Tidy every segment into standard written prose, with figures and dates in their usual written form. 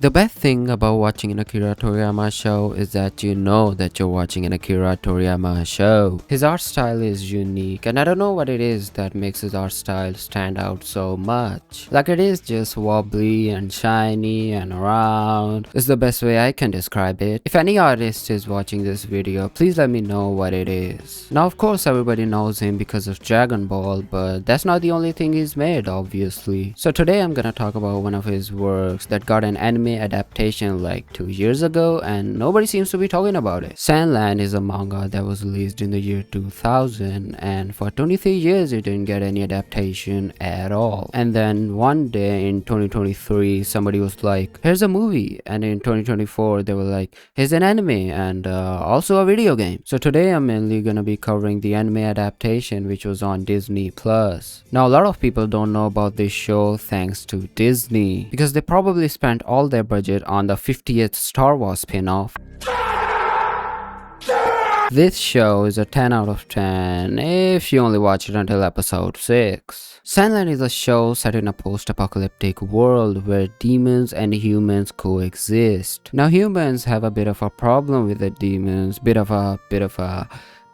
The best thing about watching an Akira Toriyama show is that you know that you're watching an Akira Toriyama show. His art style is unique, and I don't know what it is that makes his art style stand out so much. Like, it is just wobbly and shiny and round is the best way I can describe it. If any artist is watching this video, please let me know what it is. Now, of course, everybody knows him because of Dragon Ball, but that's not the only thing he's made, obviously. So today I'm gonna talk about one of his works that got an anime adaptation like 2 years ago, and nobody seems to be talking about it. Sandland is a manga that was released in the year 2000, and for 23 years it didn't get any adaptation at all. And then one day in 2023 somebody was like, here's a movie, and in 2024 they were like, here's an anime and also a video game. So today I'm mainly gonna be covering the anime adaptation, which was on Disney Plus. Now, a lot of people don't know about this show thanks to Disney, because they probably spent all their budget on the 50th Star Wars spin-off. This show is a 10 out of 10 if you only watch it until episode 6. Sandland is a show set in a post-apocalyptic world where demons and humans coexist. Now, humans have a bit of a problem with the demons, bit of a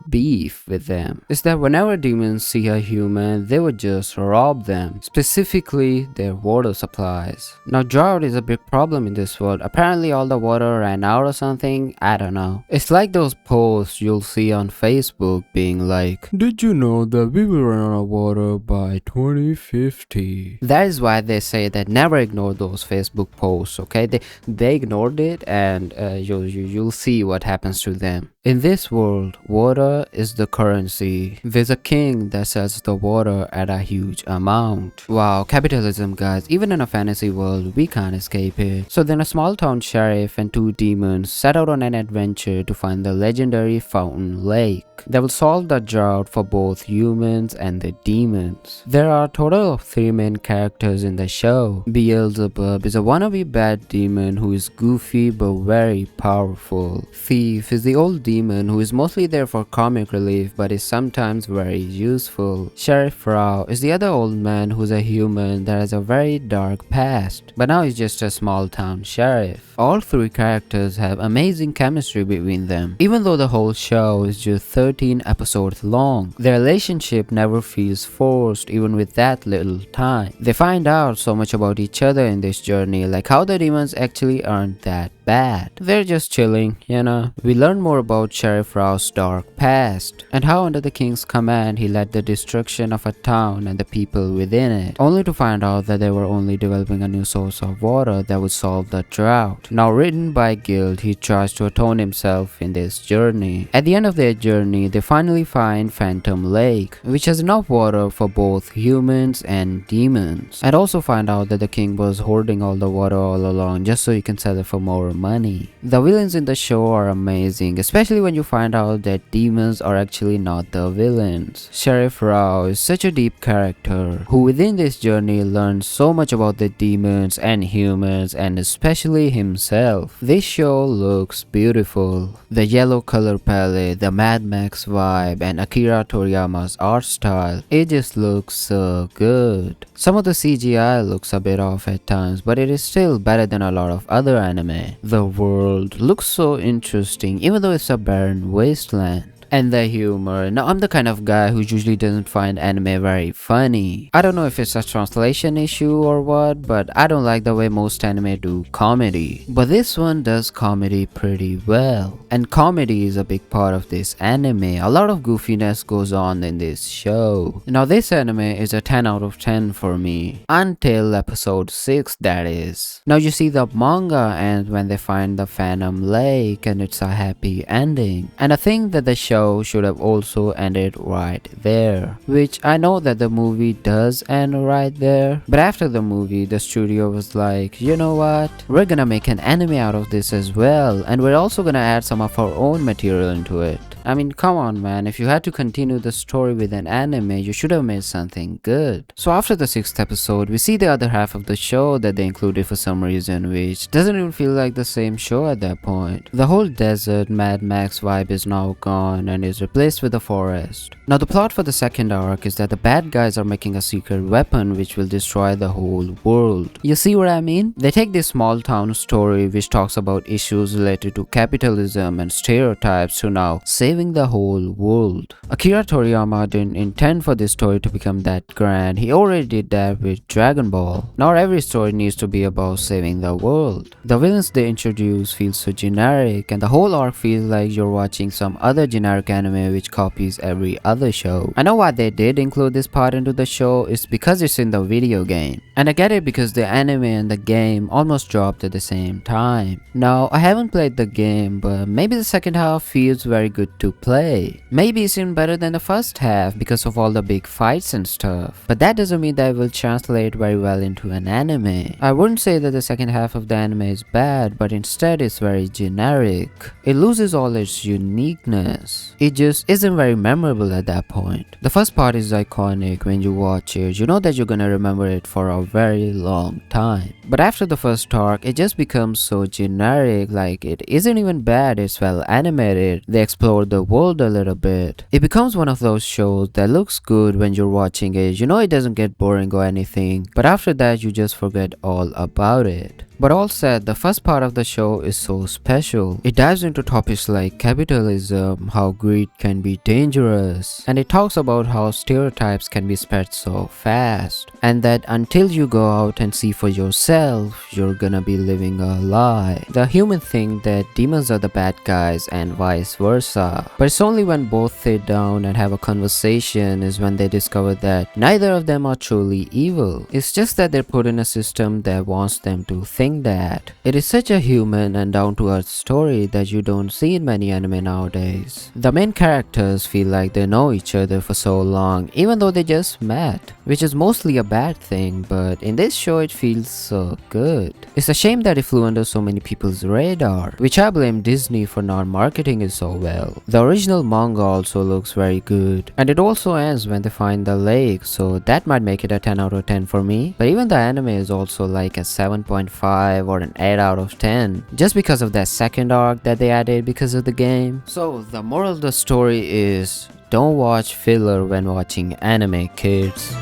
beef with them. Is that whenever demons see a human, they would just rob them, specifically their water supplies. Now, drought is a big problem in this world. Apparently all the water ran out or something, I don't know. It's like those posts you'll see on Facebook being like, did you know that we will run out of water by 2050? That is why they say that never ignore those Facebook posts, okay? They ignored it, and you'll see what happens to them. In this world, water is the currency. There's a king that sells the water at a huge amount. Wow, capitalism, guys. Even in a fantasy world, we can't escape it. So then a small town sheriff and 2 demons set out on an adventure to find the legendary fountain lake that will solve the drought for both humans and the demons. There are a total of 3 main characters in the show. Beelzebub is a wannabe bad demon who is goofy but very powerful. Thief is the old demon who is mostly there for comic relief but is sometimes very useful. Sheriff Rao is the other old man who's a human that has a very dark past, but now he's just a small town sheriff. All 3 characters have amazing chemistry between them. Even though the whole show is just 13 episodes long, their relationship never feels forced even with that little time. They find out so much about each other in this journey, like how the demons actually aren't that bad. They're just chilling, you know. We learn more about Sheriff Rao's dark past and how under the king's command he led the destruction of a town and the people within it, only to find out that they were only developing a new source of water that would solve the drought. Now, ridden by guilt, he tries to atone himself in this journey. At the end of their journey, they finally find Phantom Lake, which has enough water for both humans and demons, and also find out that the king was hoarding all the water all along just so he can sell it for more money. The villains in the show are amazing, especially when you find out that demons are actually not the villains. Sheriff Rao is such a deep character who within this journey learns so much about the demons and humans, and especially himself. This show looks beautiful. The yellow color palette, the Mad Max vibe, and Akira Toriyama's art style, it just looks so good. Some of the CGI looks a bit off at times, but it is still better than a lot of other anime. The world looks so interesting even though it's a barren wasteland. And the humor. Now, I'm the kind of guy who usually doesn't find anime very funny. I don't know if it's a translation issue or what, but I don't like the way most anime do comedy. But this one does comedy pretty well. And comedy is a big part of this anime. A lot of goofiness goes on in this show. Now, this anime is a 10 out of 10 for me. Until episode 6, that is. Now, you see the manga ends when they find the Phantom Lake and it's a happy ending. And I think that the show should have also ended right there, which I know that the movie does end right there, but after the movie the studio was like, you know what, we're gonna make an anime out of this as well, and we're also gonna add some of our own material into it. I mean, come on, man, if you had to continue the story with an anime, you should have made something good. So after the 6th episode, we see the other half of the show that they included for some reason, which doesn't even feel like the same show at that point. The whole desert Mad Max vibe is now gone and is replaced with a forest. Now the plot for the second arc is that the bad guys are making a secret weapon which will destroy the whole world. You see what I mean? They take this small town story which talks about issues related to capitalism and stereotypes to now saving the whole world. Akira Toriyama didn't intend for this story to become that grand. He already did that with Dragon Ball. Not every story needs to be about saving the world. The villains they introduce feel so generic, and the whole arc feels like you're watching some other generic anime which copies every other show. I know why they did include this part into the show is because it's in the video game. And I get it because the anime and the game almost dropped at the same time. Now, I haven't played the game, but maybe the second half feels very good to play. Maybe it's even better than the first half because of all the big fights and stuff. But that doesn't mean that it will translate very well into an anime. I wouldn't say that the second half of the anime is bad, but instead it's very generic. It loses all its uniqueness. It just isn't very memorable at that point. The first part is iconic. When you watch it, you know that you're gonna remember it for a very long time. But after the first arc, it just becomes so generic, like it isn't even bad, it's well animated. They explore the world a little bit. It becomes one of those shows that looks good when you're watching it. You know it doesn't get boring or anything, but after that you just forget all about it. But all said, the first part of the show is so special. It dives into topics like capitalism, how greed can be dangerous, and it talks about how stereotypes can be spread so fast, and that until you go out and see for yourself, you're gonna be living a lie. The human think that demons are the bad guys and vice versa, but it's only when both sit down and have a conversation is when they discover that neither of them are truly evil. It's just that they're put in a system that wants them to think that. It is such a human and down-to-earth story that you don't see in many anime nowadays. The main characters feel like they know each other for so long, even though they just met, which is mostly a bad thing, but in this show it feels so good. It's a shame that it flew under so many people's radar, which I blame Disney for not marketing it so well. The original manga also looks very good, and it also ends when they find the lake, so that might make it a 10 out of 10 for me. But even the anime is also like a 7.5 or an 8 out of 10 just because of that second arc that they added because of the game. So the moral of the story is don't watch filler when watching anime, kids.